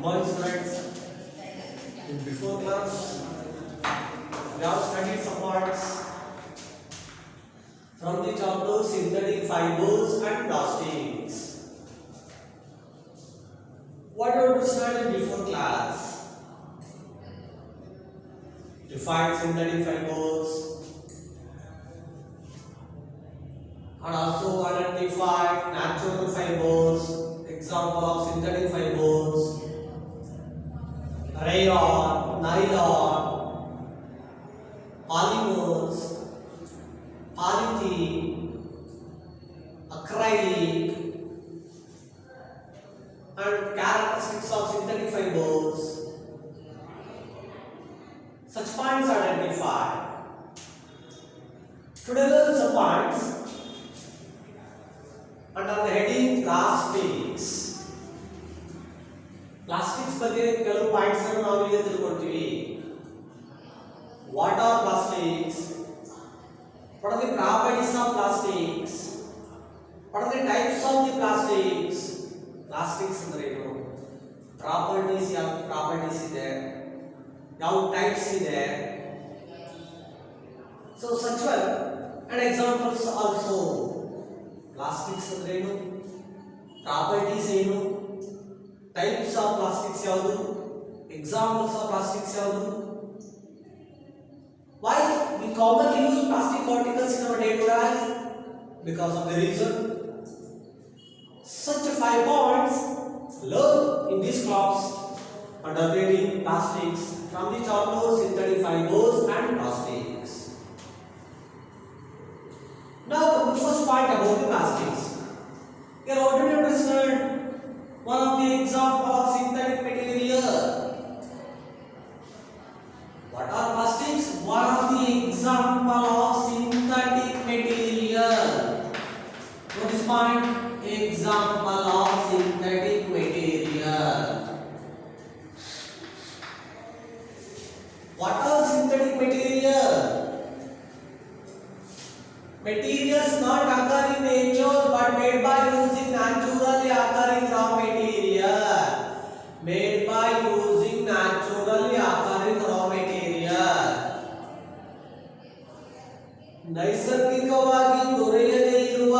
Morning students, in before class we have studied some parts from the chapter synthetic fibers and plastics. What you have studied before class? Define synthetic fibers and also identify natural fibers. Example of synthetic fibers: rayon, nylon, polymers, polythene, acrylic, and characteristics of synthetic fibers. Such points are identified. Today learn some points under the heading plastics. Plastics ಬಗ್ಗೆ ಕೆಲವು points ಅನ್ನು ನಾವು ಈಗ ತಿಳ್ಕೊಳ್ತೀವಿ. What are plastics? What are the properties of plastics? What are the types of the plastics? Plastics ಅಂದ್ರೆ ಏನು? Properties ಯಾವ properties ಇದೆ? ಯಾವ types ಇದೆ? So such one and examples also. Plastics ಅಂದ್ರೆ ಏನು? Properties ಏನು? Types of plastics ಯಾವುದು? Examples of plastics ಯಾವುದು? Why we commonly use plastic particles in our day-to-day life? Because of the reason. Such 5 points learn in this class under heading plastics from the chapter synthetic fibers and plastics. Now the first point about the plastics. You have already understood one of the example of synthetic material. What are plastics? One of the example of synthetic material. What is point? Example of synthetic material. What are synthetic material? Materials not occur in nature but made by using naturally occurring raw material. Made by using naturally occurring raw material. ನೈಸರ್ಗಿಕವಾಗಿ ದೊರೆಯದೇ ಇರುವ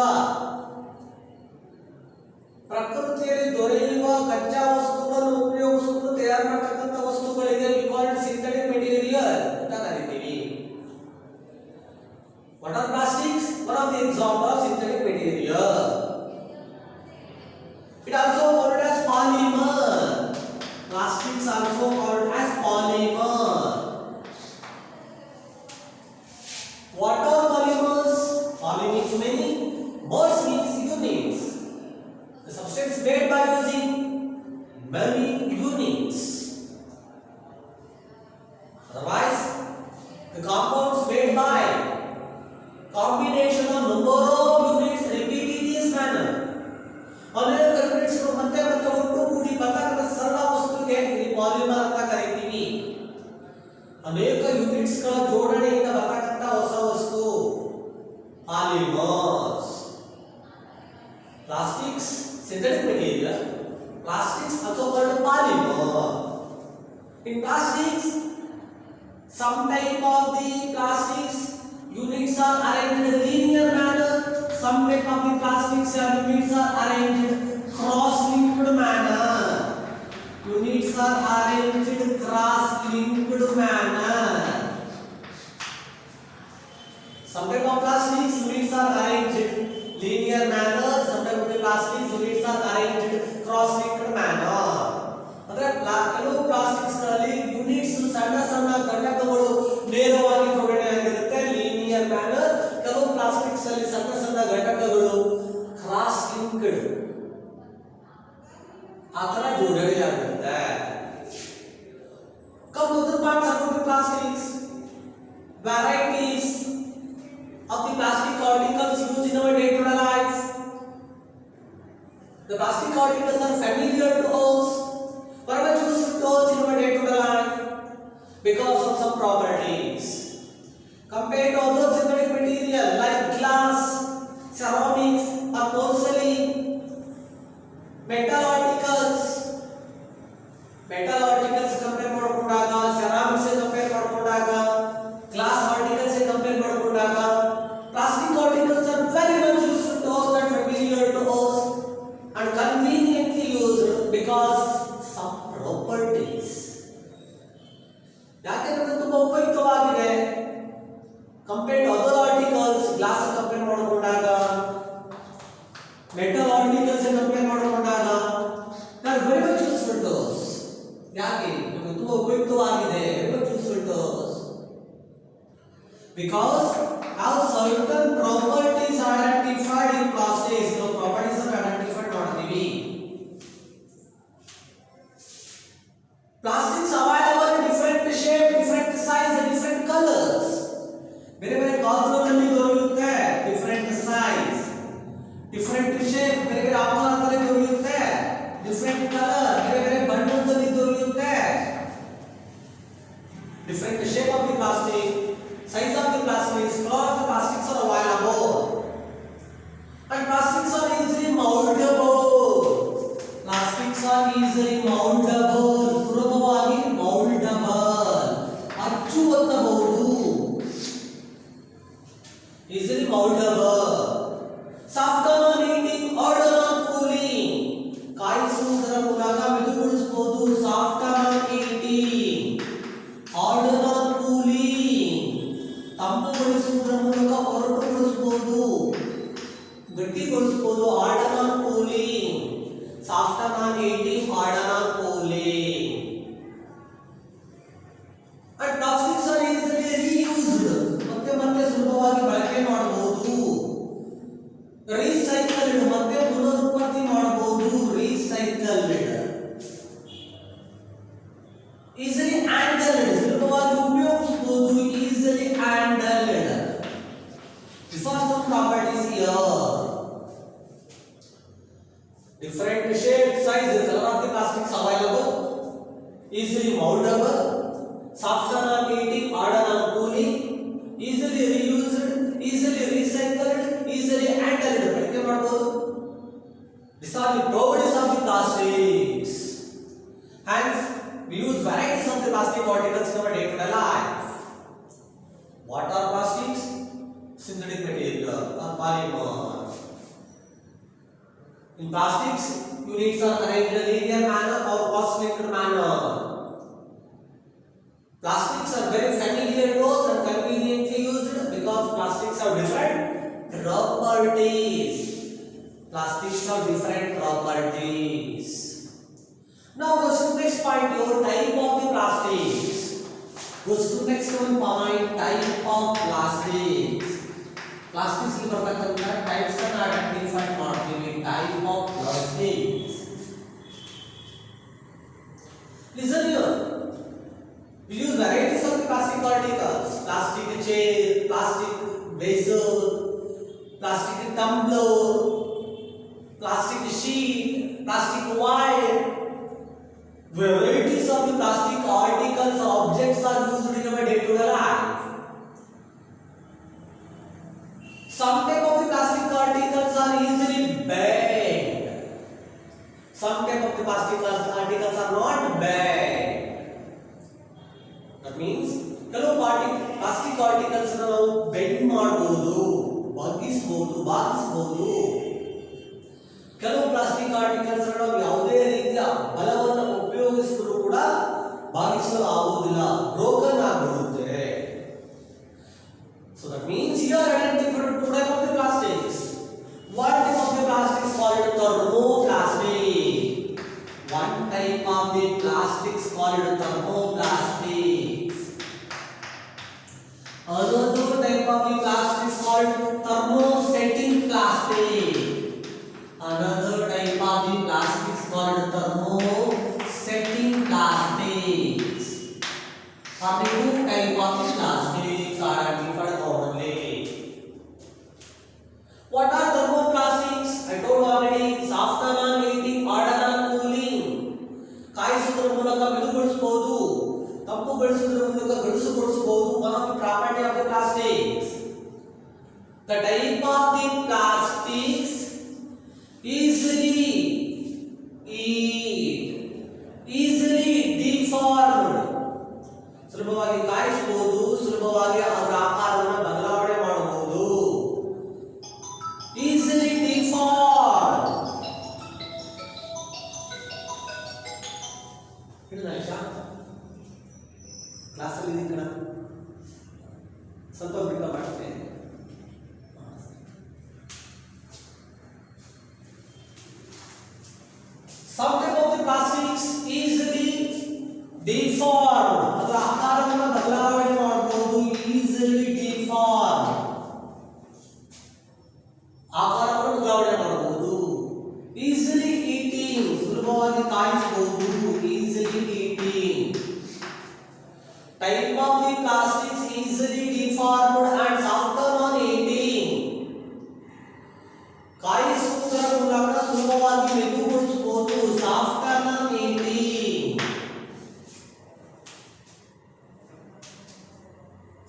ಪ್ರಕೃತಿಯಲ್ಲಿ ದೊರೆಯುವ ಕಚ್ಚಾ ವಸ್ತುಗಳನ್ನು ಉಪಯೋಗಿಸಿಕೊಂಡು ತಯಾರು ಮಾಡತಕ್ಕಂಥ ವಸ್ತುಗಳಿಗೆ we call it synthetic material ಅಂತ ಕರೀತೀವಿ. What are plastics? One of the examples of synthetic material. It also called as polymer. Plastics also called as polymer. What are polymers? Poly means many, mers means units. The substance made by using many units. Otherwise, the compounds made by combination of number of units repeated in this manner. ಅನೇಕ units ಮತ್ತೆ ಮತ್ತೆ ಒಟ್ಟುಗೂಡಿ ಬರ್ತಕ್ಕಂಥ ಸರಳ ವಸ್ತುವಿಗೆ polymer ಅಂತ ಕರೀತೀವಿ. ಅನೇಕ ಯೂನಿಟ್ಸ್ ಗಳ ಜೋಡಣೆಯಿಂದ ಬರ್ತಕ್ಕಂಥ ಹೊಸ ವಸ್ತು polymers. Plastics, synthetic material. Plastics also called polymer. In plastics, some type of the plastics units are arranged in a linear manner. Some type of the plastics units are arranged cross-linked manner. Units are arranged cross-linked manner. Some type of plastics units are arranged linear manner. Some type of the plastics units are arranged cross-linked manner. ಅಂದ್ರೆ ಕೆಲವು plastics ಗಳಲ್ಲಿ units ಸಣ್ಣ ಸಣ್ಣ ಘಟಕಗಳು ನೇರವಾಗಿ ಜೋಡಣೆ ಆಗಿರುತ್ತೆ linear manner. ಕೆಲವು ಪ್ಲಾಸ್ಟಿಕ್ಸ್ ಅಲ್ಲಿ ಸಣ್ಣ ಸಣ್ಣ ಘಟಕಗಳು ಕ್ರಾಸ್ ಲಿಂಕ್ಡ್ ಆತರ ಜೋಡಣೆ ಆಗುತ್ತೆ. Come to the parts about the plastics. Varieties of the plastic particles used in our day-to-day life. The plastic particles are familiar to us. Why much useful to us in our day-to-day life? Because of some properties. Compared to other synthetic material like glass, ceramics, or porcelain, metal articles, metal articles compare ಮಾಡಿಕೊಂಡಾಗ, ceramics compare ಮಾಡಿಕೊಂಡಾಗ, glass articles compare ಮಾಡಿಕೊಂಡಾಗ, plastic articles are very much useful to us and familiar to us and conveniently used because some properties. ಯಾಕೆಂದ್ರೆ ತುಂಬಾ ಉಪಯುಕ್ತವಾಗಿದೆ. Compare to other articles, glass compare ಮಾಡಿಕೊಂಡಾಗ, metal articles compare ಮಾಡಿಕೊಂಡಾಗ they are very much useful to us. ಯಾಕೆ ನಮಗೆ ತುಂಬಾ ಉಪಯುಕ್ತವಾಗಿದೆ, very much useful to us because have certain properties identified in plastics. So properties are identified ಮಾಡ್ತೀವಿ. Plastics available in different shape, different size and different colors. ಬೇರೆ ಬೇರೆ ಗಾತ್ರದಲ್ಲಿ ದೊರೆಯುತ್ತೆ, different size, different shape, ಬೇರೆ ಬೇರೆ ಆಕಾರದಲ್ಲಿ ದೊರೆಯುತ್ತೆ, different color, ಬೇರೆ ಬೇರೆ ಬಣ್ಣದಲ್ಲಿ ದೊರೆಯುತ್ತೆ. Different shape of the plastic, size of the plastics, color of the plastics are available. And plastics are easily moldable. Plastics are easily moldable. ಸುಲಭವಾಗಿ moldable. ಅಚ್ಚುವತ್ತಬಹುದು. Easily moldable. Soften on heating, harden on cooling. ಕಾಯಿಸುವುದರ ಮೂಲಕ ಮೆದುಗೊಳಿಸಬಹುದು. Soften on heating, harden on cooling. ತಂಪುಗೊಳಿಸುವುದರ ಮೂಲಕ ಹೊರಟುಗೊಳಿಸಬಹುದು, ಗಟ್ಟಿಗೊಳಿಸಬಹುದು. harden on cooling, soften on heating, harden on cooling. And plastics are easily reused. ಮತ್ತೆ ಮತ್ತೆ ಸುಲಭವಾಗಿ ಬಳಕೆ ಮಾಡಬಹುದು. Recycled, ಮತ್ತೆ ಪುನರುತ್ಪತ್ತಿ ಮಾಡಬಹುದು. ರೀಸೈಕಲ್ಡ್. ಈಸಿಲಿ ಹ್ಯಾಂಡಲ್ಡ್, ಸುಲಭವಾಗಿ ಉಪಯೋಗಿಸಬಹುದು. Easily handled. These are some properties here. Different shape, size, color of the plastics available. Easily moldable. Soften on heating, harden on cooling. Easily reused, easily recycled, easily handled. ಬಳಕೆ ಮಾಡಬಹುದು. These are the properties of the plastics. Hence, we use varieties of the plastic articles in our day-to-day life. What are plastics? Synthetic material or polymer. In plastics, units are arranged in a linear manner or cross-linked manner. Plastics are very familiar to us and conveniently used because plastics have different properties. Plastics have different properties. Now go to the next point, your type of the plastics. Go to the next one point, type of plastics. Plastics की बರ್ತಕ್ಕಂತ types ಅನ್ನು identify ಮಾಡ್ತೀವಿ. Type of plastics. Listen here. We use varieties of the plastic articles. Plastic chair, plastic vessel, plastic tumbler, plastic sheet, plastic wire. Varieties of the plastic articles or objects are used in our day-to-day life. Some type of the plastic articles are easily bent. Some type of the plastic articles are not bent. That means ಕೆಲವು plastic articles ನಾವು bend ಮಾಡಬಹುದು, ಬಗ್ಗಿಸಬಹುದು, ಬಾಗಿಸಬಹುದು. ಕೆಲವು plastic articles ನಾವು ಯಾವುದೇ ರೀತಿಯ ಬಲವನ್ನು ಉಪಯೋಗಿಸಿದರೂ ಕೂಡ ಬಾಗಿಸಲು ಆಗುವುದಿಲ್ಲ, ಬ್ರೋಕನ್ ಆಗಿಬಿಡುತ್ತೆ. So that means here identified two type of the plastics. One type of the plastics called thermoplastic. One type of the plastics called thermoplastics. Another type of the plastics called thermosetting plastic. Another type of the plastics called thermosetting plastics. Are the two type of the plastics are identified commonly. What are thermoplastics? I told already. Soften on heating, harden on cooling. ಕಾಯಿಸುವುದರ ಮೂಲಕ ಮೆದುಗೊಳಿಸಬಹುದು, ತಂಪುಗೊಳಿಸುವುದರ ಮೂಲಕ ಗಡುಸುಗೊಳಿಸಬಹುದು. One of the property of the plastics. The type of the plastics easily easily ಹಿಡಿದ ಕ್ಲಾಸಲ್ಲಿ ಇದೀನಿ ಕಣ, ಸ್ವಲ್ಪ ಬಿಟ್ಟು ಮಾಡ್ತೇನೆ. Some type of the plastics easily deform, ಅದರ ಆಕಾರವನ್ನು ಬದಲಾವಣೆ ಮಾಡಬಹುದು. easily deform, ಆಕಾರವನ್ನು ಬದಲಾವಣೆ ಮಾಡಬಹುದು. easily eating, ಸುಲಭವಾಗಿ ಕಾಯಿಸಬಹುದು. easily eating. Type of the plastics easily deformed and softer on eating. ಕಾಯಿಸುವುದರ ಮೂಲಕ ಸುಲಭವಾಗಿ ಮೆದುಗೊಳಿಸಬಹುದು. softer on eating.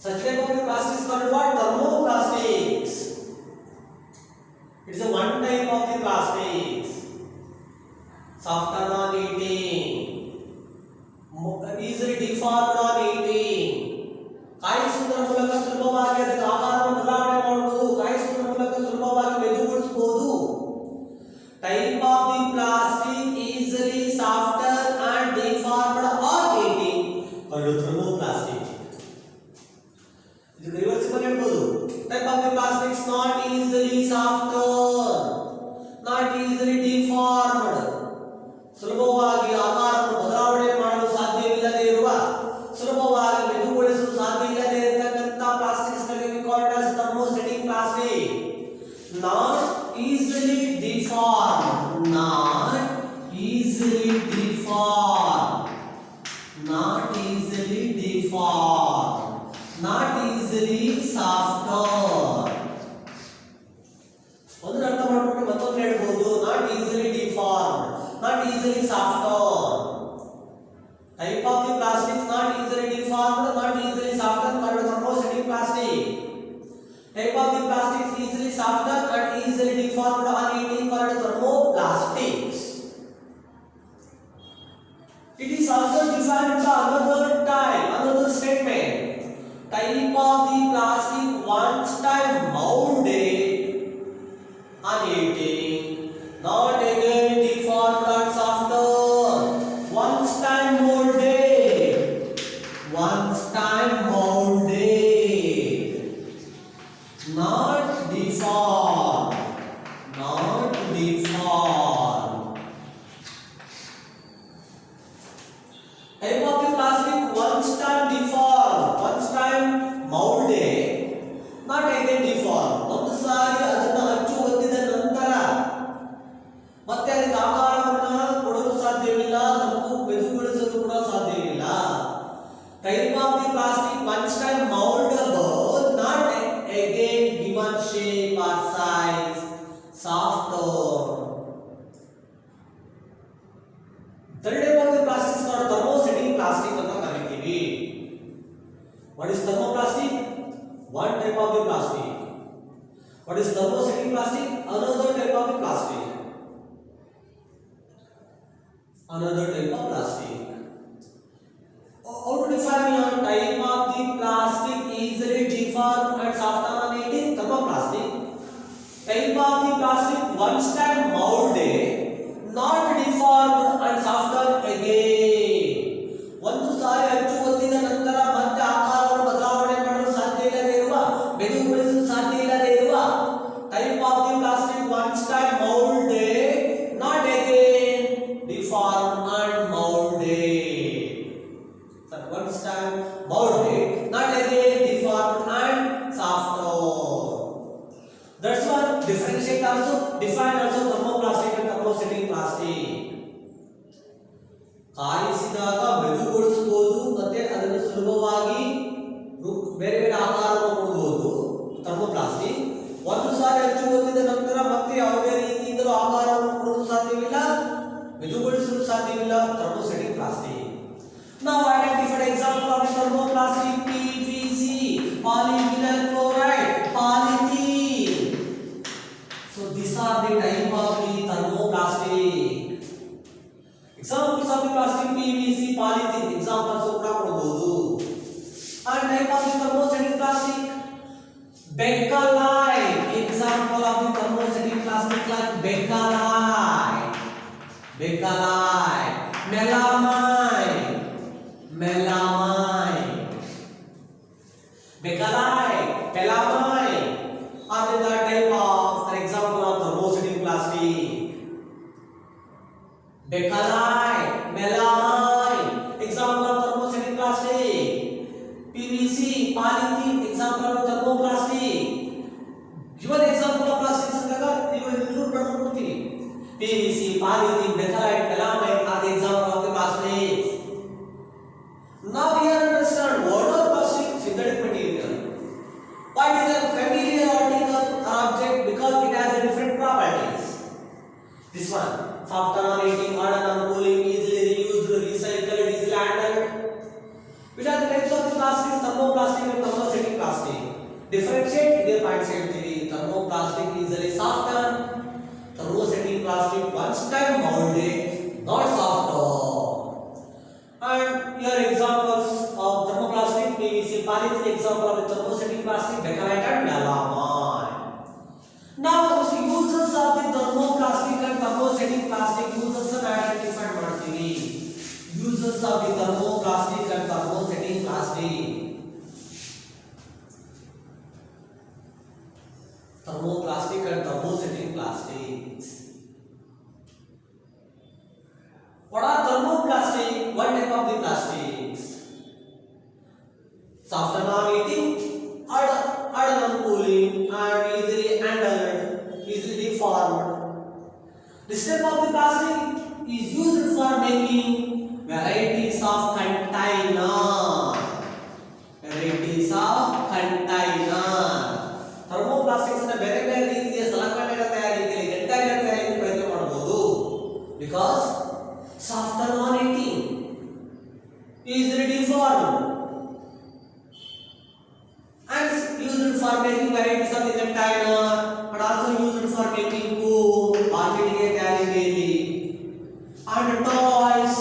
Such type of the plastics called what? Thermoplastics. It is a one type of the plastics. Softer on eating, easily deformed on eating. ಕಾಯಿಸುವುದರ ಮೂಲಕ ಸುಲಭವಾಗಿ ಅದರ ಆಕಾರವನ್ನು ಬದಲಾವಣೆ ಮಾಡಬಹುದು. ಕಾಯಿಸುವುದರ ಮೂಲಕ ಸುಲಭವಾಗಿ ಮೆದುಗೊಳಿಸಬಹುದು. Type of the plastic easily softer and deformed on eating called thermoplastic. ಇದು reversible ಹೇಳ್ಬೋದು. Type of the plastics not easily softer, not easily deformed, ಸುಲಭವಾಗಿ ಆಕಾರವನ್ನು ಬದಲಾವಣೆ ಮಾಡಲು ಸಾಧ್ಯವಿಲ್ಲದೆ ಇರುವ, ಸುಲಭವಾಗಿ ಮೆದುಗೊಳಿಸಲು ಸಾಧ್ಯವಿಲ್ಲದೆ ಇರತಕ್ಕಂಥ ಪ್ಲಾಸ್ಟಿಕ್ಸ್ ಗಳಿಗೆ called as thermosetting plastic. Not easily deformed, not easily deformed, not easily deformed, not easily softer. ಒಂದು ಅರ್ಥ ಮಾಡ್ಕೊಂಡು ಮತ್ತೊಂದು ಹೇಳ್ಬೋದು. not easily deformed, not easily softer. Type of the plastics not easily deformed, not easily softer called thermosetting plastic. Type of the plastics easily softer and easily deformed on eating called thermoplastics. It is also defined by another type, another statement. Type of the plastic once time molded on eating, not again deformed and softer. Once time molded, once time molded, not deformed, not deformed. Type of the plastic once time deformed, once time molded, not again deformed. ಒಂದು ಸಾರಿ ಅದನ್ನು ಅಚ್ಚು ಒತ್ತಿದ ನಂತರ ಮತ್ತೆ ಅದಕ್ಕೆ ಆಕಾರವನ್ನು ಕೊಡಲು ಸಾಧ್ಯವಿಲ್ಲ, ಮತ್ತು ಮೆದುಗೊಳಿಸಲು ಕೂಡ ಸಾಧ್ಯವಿಲ್ಲ. Type of the plastic once time moldable, not again given shape or size, softer. Third type of the plastics called thermosetting plastic ಅಂತ ಕರೀತೀವಿ. What is thermoplastic? One type of the plastic. What is thermosetting plastic? Another type of the plastic. Another type of plastic. How to define a type of the plastic easily deformed and softer on eating? Thermoplastic. Type of the plastic once time molded, not deformed and softer again. ಒಂದು ಸಾರಿ ಅಚ್ಚು ಒತ್ತಿದ ನಂತರ ಮತ್ತೆ ಆಕಾರವನ್ನು ಬದಲಾವಣೆ ಮಾಡಲು ಸಾಧ್ಯ ಇಲ್ಲದೆ ಇರುವ, ಮೆದುಗೊಳಿಸಲು ಸಾಧ್ಯ ಇಲ್ಲದೆ ಇರುವ type of the plastic once time molded, not again deformed and molded. So once time molded, not again deformed and softer. That's one differentiate also, define also thermoplastic and thermosetting plastic. ಕಾಯಿಸಿದಾಗ ಮೆದುಗೊಳಿಸಬಹುದು, ಮತ್ತೆ ಅದನ್ನು ಸುಲಭವಾಗಿ ಬೇರೆ ಬೇರೆ ಆಕಾರವನ್ನು ಕೊಡಬಹುದು thermoplastic. ಒಂದು ಸಾರಿ ಅಚ್ಚು ಒತ್ತಿದ ನಂತರ ಮತ್ತೆ ಯಾವುದೇ ರೀತಿಯಿಂದಲೂ ಆಕಾರವನ್ನು ಕೊಡಲು ಸಾಧ್ಯವಿಲ್ಲ, ಮೆದುಗೊಳಿಸಲು ಸಾಧ್ಯವಿಲ್ಲ, thermosetting plastic. Now identify example of the thermoplastic: PVC, polyvinyl chloride, polythene. So these are the type of the thermoplastic. Examples of the plastic: PVC, polythene. Examples ಕೂಡ ಕೊಡಬಹುದು. And type of the thermosetting plastic: Bakelite. Example of the thermosetting plastic like Bakelite, Bakelite, melamine. Differentiate ಇದೇ points ಹೇಳ್ತೀವಿ. Thermoplastic easily soften, thermosetting plastic once time molded, not softer. And here examples of thermoplastic PVC, polyethylene. Example of the thermosetting plastic, bakelite and melamine. Now the uses of the thermoplastic and thermosetting plastic uses are identified ಮಾಡ್ತೀವಿ. Uses of the thermoplastic and thermosetting plastic. Thermoplastic and thermosetting plastics. What are thermoplastic? One type of the plastics. Soft and non-eating, hard non-cooling, and easily handled, easily formed. This type of the plastic is used for making varieties of container. Varieties of container. Thermoplastics na ಬೇರೆ ಬೇರೆ ರೀತಿಯ ಸಲಕರಣೆಗಳ ತಯಾರಿಕೆಗೆ container ತಯಾರಿಕೆಗೆ ಬಳಕೆ ಮಾಡಬಹುದು. Because soft and non-eating, easily deformed, and used for making varieties of the container, but also used for making food, ಆಟಿಕೆ ತಯಾರಿಕೆಯಲ್ಲಿ, and toys,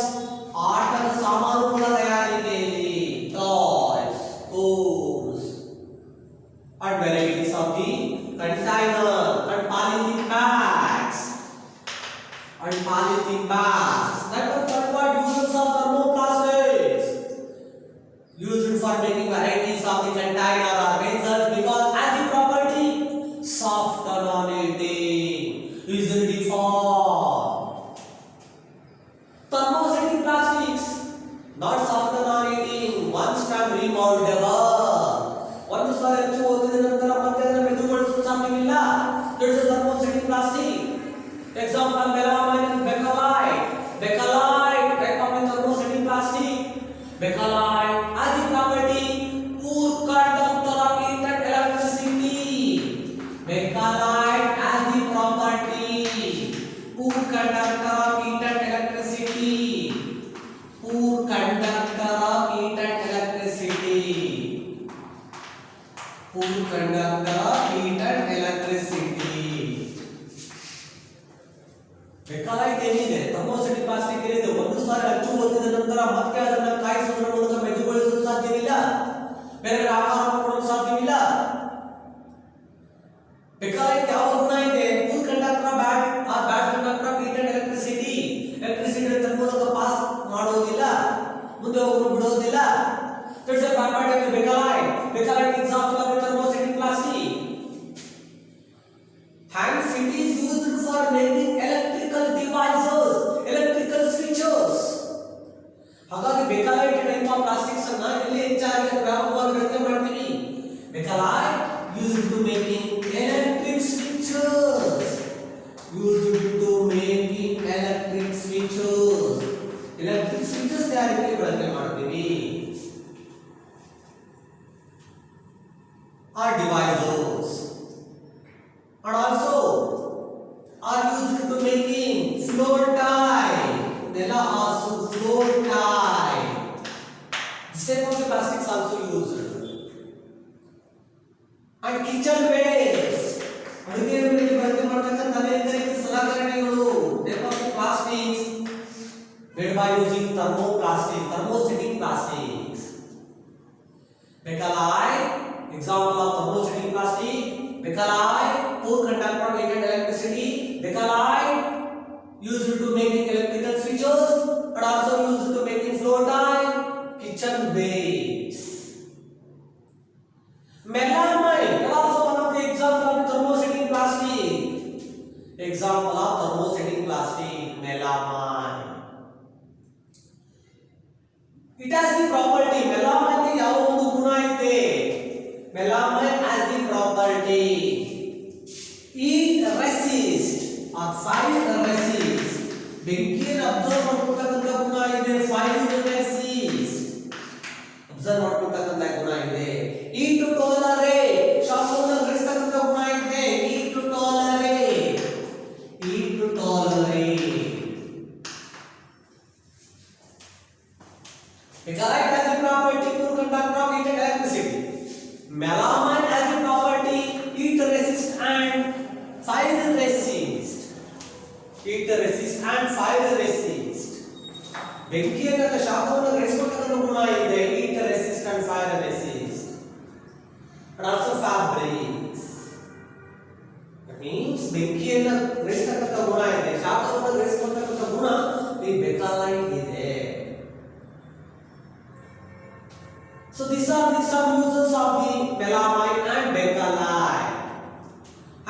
ಆಟದ ಸಾಮಾನುಗಳ ತಯಾರಿಕೆಯಲ್ಲಿ, toys, tools, and varieties of the container, and polythene bags, and polythene bags. That was what uses of thermoplastics. Used for making varieties of the container or vessels because as the property soft and non-eating, easily deformed. Thermosetting plastics, not soft and non-eating, once time remoldable. ಒಂದು ಸಲ ಹೆಚ್ಚು ಓದಿದ ನಂತರ ಮತ್ತೆ ಅದನ್ನು ಮೆದುಗೊಳಿಸಲು ಸಾಧ್ಯವಿಲ್ಲ. There is a thermosetting plastic. Example, melamine and bakelite. Bakelite, type of thermosetting plastic. Bakelite has the property poor conductor of heat and electricity. Bakelite has the property poor conductor of heat and electricity. Poor conductor of heat and electricity. Poor conductor of heat and electricity. Bakelite ಏನಿದೆ, thermosetting plastic ಏನಿದೆ, ಒಂದು ಸಾರಿ ಅಚ್ಚು ಒತ್ತಿದ ನಂತರ ಮತ್ತೆ ಅದನ್ನು ಕಾಯಿಸುವುದರ ಮೂಲಕ ಮೆದುಗೊಳಿಸಲು ಸಾಧ್ಯವಿಲ್ಲ, ಬೇರೆ ಆಕಾರವನ್ನು ಕೊಡಲು ಸಾಧ್ಯವಿಲ್ಲ. Bakelite ಯಾವ ಗುಣ ಇದೆ? Poor conductor of bad conductor of heat and electricity. Electricity ಅದರ ಮೂಲಕ ಪಾಸ್ ಮಾಡೋದಿಲ್ಲ, ಮುಂದೆ ಹೋಗಲು ಬಿಡೋದಿಲ್ಲ. That's a property of the bakelite. Bakelite example of the thermosetting plastic. Hence it is used for making electrical devices, electrical switches. ಹಾಗಾಗಿ bakelite type of plastics ಅನ್ನು ಇಲ್ಲಿ ಹೆಚ್ಚಾಗಿ ವ್ಯಾಪಕವಾಗಿ ಬಳಕೆ ಮಾಡ್ತೀವಿ. Bakelite used to making electric switches. Used to making electric switches. Electric switches ತಯಾರಿಕೆಗೆ ಬಳಕೆ ಮಾಡ್ತೀವಿ. Are devices and also are used to making floor tile. They are also floor tile. This type of the plastics also used. And kitchen waste. ಅಡುಗೆ ಮನೆಯಲ್ಲಿ ಬಳಕೆ ಮಾಡತಕ್ಕಂತ ಅನೇಕ ರೀತಿಯ ಸಲಕರಣೆಗಳು type of plastics made by using thermosetting plastics. Bakelite, example of thermosetting plastic. Bakelite, poor conductor of heat and electricity. Bakelite used to making electrical switches, but also used to making floor tile, kitchen waste. Melamine, also one of the example of thermosetting plastic. Example of thermosetting plastic, melamine. It has the property, melamine ಗೆ ಯಾವ ಒಂದು ಗುಣ ಇದೆ? Melamine has the property heat resist or fire resist. ಬೆಂಕಿಯನ್ನು observe ಮಾಡ್ಕೊಳ್ತಕ್ಕಂಥ ಗುಣ ಇದೆ. fire resist observe ಮಾಡ್ಕೊಳ್ತಕ್ಕಂಥ ಗುಣ ಇದೆ. heat to tolerate, ಶಾಖವನ್ನು ಗ್ರಹಿಸತಕ್ಕಂಥ ಗುಣ ಇದೆ. heat to tolerate, heat to tolerate. Bakelite has the property to conduct heat and electricity. melamine has a property heat resist and fire resist. Heat resist and fire resist. ಬೆಂಕಿಯನ್ನು ಶಾಖವನ್ನು ಗ್ರಹಿಸಿಕೊಳ್ಳತಕ್ಕಂಥ ಗುಣ ಇದೆ. Heat resist and fire resist. And also fabrics. That means ಬೆಂಕಿಯನ್ನು ಗ್ರಹಿಸತಕ್ಕಂಥ ಗುಣ ಇದೆ, ಶಾಖವನ್ನು ಗ್ರಹಿಸಿಕೊಳ್ಳತಕ್ಕಂಥ ಗುಣ ಈ ಬೆಕಾಲೈಟ್ ಇದೆ. So these are some uses of the melamine and bakelite.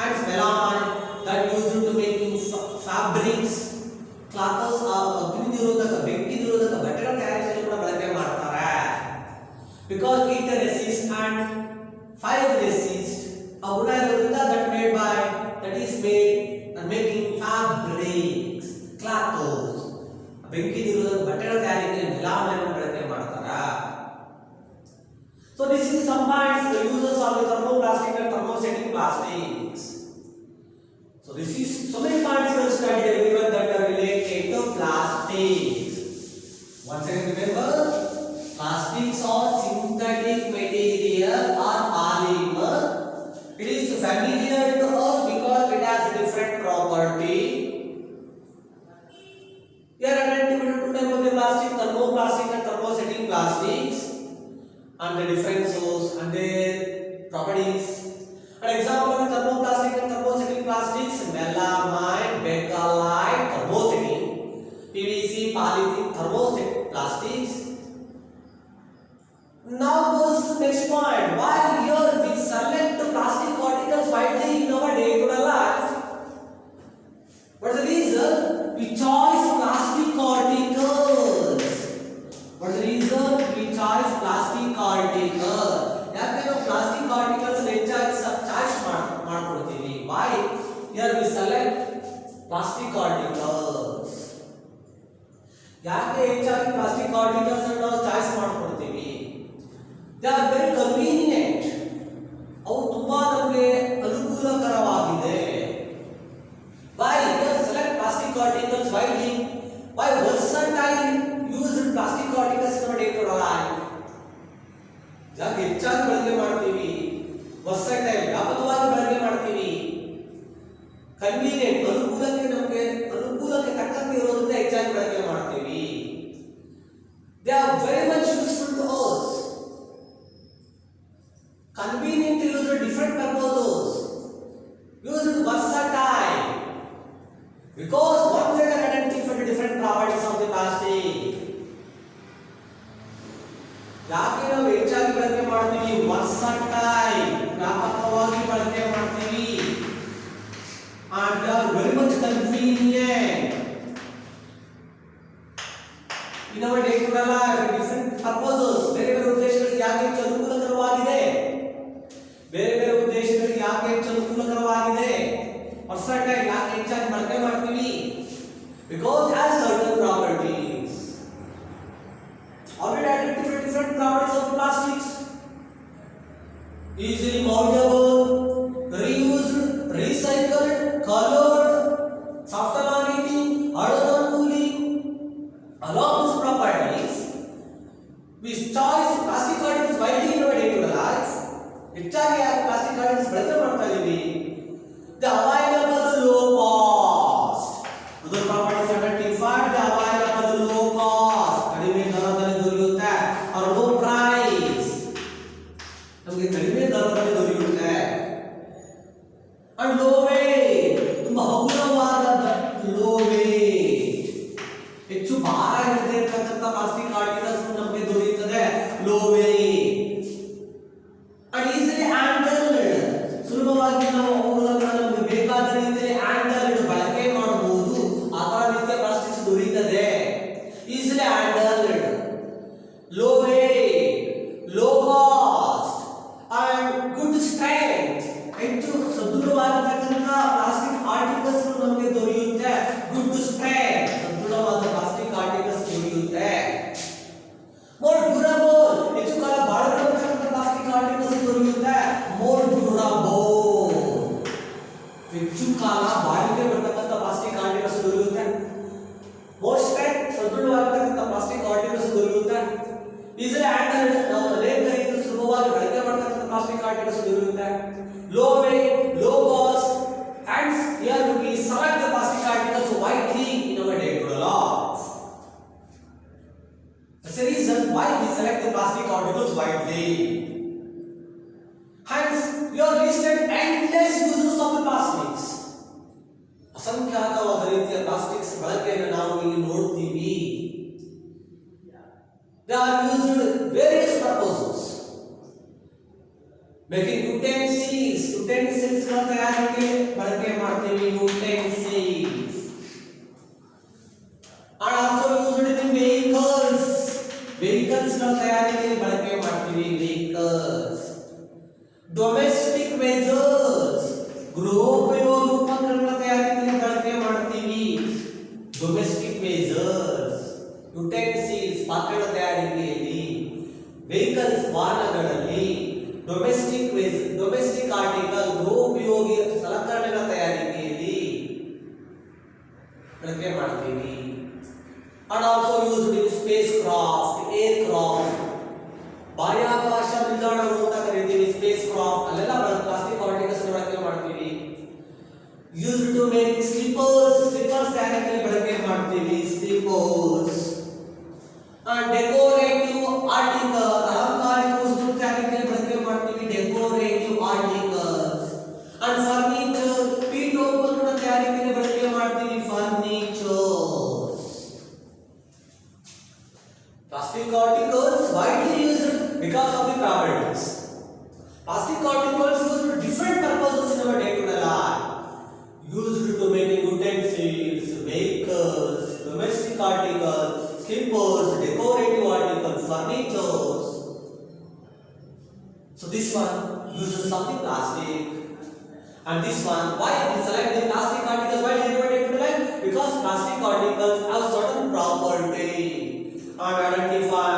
And melamine that used to making fabrics, cloths, ಅಗ್ನಿ ನಿರೋಧಕ, ಬೆಂಕಿ ನಿರೋಧಕ ಬಟ್ಟೆಗಳ ತಯಾರಿಕೆಯಲ್ಲಿ ಕೂಡ ಬಳಕೆ ಮಾಡ್ತಾರೆ. Because heat resist and fire resist, a ಗುಣ ಇರೋದ್ರಿಂದ that is made and making fabrics, cloths. ಬೆಂಕಿ ನಿರೋಧಕ ಬಟ್ಟೆಗಳ ತಯಾರಿಕೆಯಲ್ಲಿ melamine ಬಳಕೆ ಮಾಡ್ತಾರೆ. So this is some points the uses of the thermoplastic and thermosetting plastics. So this is so many points you will study everyone that are related to plastics. Once again remember, plastics are synthetic material or polymer. It is familiar to us because it has a different property. Here identified two types of the plastic: thermoplastic and thermosetting plastics. And the differences and their properties. An example of thermoplastic and thermosetting plastics: melamine, bakelite, thermosetting, PVC, polyethylene, thermoset plastics. Now goes to the next point. While here we select plastic particles widely in our day-to-day life, what is the reason? We choose plastic particles. What is the reason? We choose plastic particles. ಯಾಕೆ ನಾವು plastic particles ಹೆಚ್ಚಾಗಿ choice ಮಾಡ್ಕೊಳ್ತೀವಿ? Why? Here we select plastic particles. ಯಾಕೆ ಹೆಚ್ಚಾಗಿ plastic particles ಅನ್ನು ನಾವು choice ಮಾಡ್ಕೊಳ್ತೀವಿ? They are very convenient. ಅವು ತುಂಬಾ ನಮಗೆ ಅನುಕೂಲಕರವಾಗಿದೆ. Why? Here select plastic particles widely. Why versatile? Use plastic particles in our day-to-day life. ಯಾಕೆ ಹೆಚ್ಚಾಗಿ ಬಳಕೆ ಮಾಡ್ತೀವಿ? ವರ್ಸಟೈಲ್, ವ್ಯಾಪಕವಾಗಿ ಬಳಕೆ ಮಾಡ್ತೀವಿ. ಕನ್ವೀನಿಯಂಟ್, ಅನುಕೂಲಕ್ಕೆ ತಕ್ಕಂತೆ ಇರೋದ್ರಿಂದ ಹೆಚ್ಚಾಗಿ ಬಳಕೆ ಮಾಡ್ತೀವಿ. They are very much useful to us. Convenient to use for different purposes. Used versatile. Because once they can identify the different properties of the plastic. ಯಾಕೆ ನಾವು ಹೆಚ್ಚಾಗಿ ಬಳಕೆ ಮಾಡ್ತೀವಿ? ವರ್ಸಟೈಲ್, ವ್ಯಾಪಕವಾಗಿ ಬಳಕೆ ಮಾಡ್ತೀವಿ. And they are very much convenient. In our day-to-day life, for different purposes, ಬೇರೆ ಬೇರೆ ಉದ್ದೇಶಗಳಿಗೆ ಯಾಕೆ ಹೆಚ್ಚು ಅನುಕೂಲಕರವಾಗಿದೆ? ಬೇರೆ ಬೇರೆ ಉದ್ದೇಶಗಳಿಗೆ ಯಾಕೆ ಹೆಚ್ಚು ಅನುಕೂಲಕರವಾಗಿದೆ? ವರ್ಸಟೈಲ್ ಯಾಕೆ ಹೆಚ್ಚಾಗಿ ಬಳಕೆ ಮಾಡ್ತೀವಿ? Because it has certain properties. Already identified different properties of plastics: easily moldable, reused, recycled, colored, soft on eating, hard on cooling. Along these properties, we choose plastic particles widely in our day-to-day life. ಹೆಚ್ಚಾಗಿ ಯಾಕೆ plastic particles ಬಳಕೆ ಮಾಡ್ತಾ ಇದೀವಿ? The available low cost. Other properties identified: the available low cost, ಕಡಿಮೆ ದರದಲ್ಲಿ ದೊರೆಯುತ್ತೆ, or low price, ನಮಗೆ ಕಡಿಮೆ ದರದಲ್ಲಿ ದೊರೆಯುತ್ತೆ. And low weight, ತುಂಬಾ ಹಗುರವಾದ low weight, ಹೆಚ್ಚು ಭಾರ ಇರದೇ ಇರತಕ್ಕಂತ ಪ್ಲಾಸ್ಟಿಕ್ ಪಾರ್ಟಿಕಲ್ಸ್ ನಮಗೆ ದೊರೆಯುತ್ತದೆ, low weight. And easily handled, ಸುಲಭವಾಗಿ ನಾವು ಅವುಗಳನ್ನು ನಮಗೆ ಬೇಕಾದ ರೀತಿಯಲ್ಲಿ ಹ್ಯಾಂಡಲ್ಡ್ ಬಳಕೆ ಮಾಡಬಹುದು. ಆ ತರ ರೀತಿಯ ಪ್ಲಾಸ್ಟಿಕ್ಸ್ ದೊರೆಯುತ್ತದೆ. Easily handled, low weight, low cost and good strength. ಹೆಚ್ಚು ಸದೃಢವಾಗಿರತಕ್ಕಂತ ಪ್ಲಾಸ್ಟಿಕ್ ಪಾರ್ಟಿಕಲ್ಸ್ ನಮಗೆ ದೊರೆಯುತ್ತೆ. ಗುಡ್ ಸ್ಟ್ರೆಂತ್, ಸದೃಢವಾದ ಪ್ಲಾಸ್ಟಿಕ್ ಪಾರ್ಟಿಕಲ್ಸ್ ದೊರೆಯುತ್ತೆ. ಮೋರ್ ಡ್ಯೂರಬಲ್, ಹೆಚ್ಚು ಕಾಲ ಬಾಳಿರತಕ್ಕಂತ ಪ್ಲಾಸ್ಟಿಕ್ ಪಾರ್ಟಿಕಲ್ಸ್ ದೊರೆಯುತ್ತೆ. ಮೋರ್ ಡ್ಯೂರಬಲ್, ಹೆಚ್ಚು ಕಾಲ ಬಾಳಿಕೆ ಬರತಕ್ಕಂತ ಪ್ಲಾಸ್ಟಿಕ್ ಪಾರ್ಟಿಕಲ್ಸ್ ದೊರೆಯುತ್ತೆ. ಮೋರ್ ಸ್ಟ್ರೆಂತ್, ಸದೃಢವಾಗಿರತಕ್ಕಂತ ಪ್ಲಾಸ್ಟಿಕ್ ಪಾರ್ಟಿಕಲ್ಸ್ ದೊರೆಯುತ್ತೆ. ಈಸಿಲಿ ಹ್ಯಾಂಡಲ್ಡ್, ನಾವು ಅನೇಕ ರೀತಿಯ ಸುಲಭವಾಗಿ ಬಳಕೆ ಮಾಡತಕ್ಕಂತ plastic articles during that. Low weight, low cost, hence here we select the plastic articles widely in our day-to-day life. That's the reason why we select the plastic articles widely. Hence, we are listed endless uses of the plastics. ಅಸಂಖ್ಯಾತವಾದ ರೀತಿಯ plastics ಬಳಕೆಯನ್ನು ನಾವು ಇಲ್ಲಿ ನೋಡ್ತೀವಿ. They are used various purposes. Making utensils ಗಳ ತಯಾರಿಕೆ ಬಳಕೆ ಮಾಡ್ತೀವಿ utensils. And also used in vehicles ಗಳ ತಯಾರಿಕೆ ಬಳಕೆ ಮಾಡ್ತೀವಿ vehicles. Domestic measures ಗೃಹೋಪಯೋಗಿ ಉಪಕರಣಗಳ ತಯಾರಿಕೆಯಲ್ಲಿ ಬಳಕೆ ಮಾಡ್ತೀವಿ domestic measures. Utensils ಪಾತ್ರೆಗಳ ತಯಾರಿಕೆಯಲ್ಲಿ, vehicles ವಾಹನಗಳಲ್ಲಿ, domestic article ಗೃಹೋಪಯೋಗಿ ಸಲಕರಣೆಗಳ ತಯಾರಿಕೆಯಲ್ಲಿ ಬಳಕೆ ಮಾಡ್ತೀವಿ. And also used in spacecraft, aircraft, ಬಾಹ್ಯಾಕಾಶ ನಿಲ್ದಾಣಗಳು ಅಂತ ಕರೀತೀವಿ spacecraft, ಅಲ್ಲೆಲ್ಲ ಪ್ಲಾಸ್ಟಿಕ್ ಆರ್ಟಿಕಲ್ಸ್ ಬಳಕೆ ಮಾಡ್ತೀವಿ. Used to make slippers ತಯಾರಿಕೆಯಲ್ಲಿ ಬಳಕೆ ಮಾಡ್ತೀವಿ slippers. And decorative articles, ಅಲಂಕಾರಿಕ ವಸ್ತು ತಯಾರಿಕೆಯಲ್ಲಿ ಬಳಕೆ ಮಾಡ್ತೀವಿ decorative articles. And furniture, ಪೀಠೋಪಕರಣ ತಯಾರಿಕೆಯಲ್ಲಿ ಬಳಕೆ ಮಾಡ್ತೀವಿ furnitures. Plastic articles widely used because of the properties. Plastic articles used for different purposes in our day-to-day life. Used to making utensils, vehicles, domestic articles, slippers, decorative articles, furnitures. So this one uses something plastic, and this one, why we select the plastic articles while in our day-to-day life? Because plastic articles have certain property and identify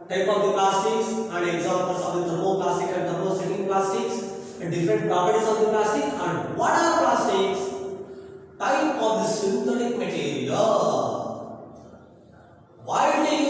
type of the plastics and examples of the thermoplastic and thermosetting plastics and different properties of the plastic. And what are plastics? Type of the synthetic material widely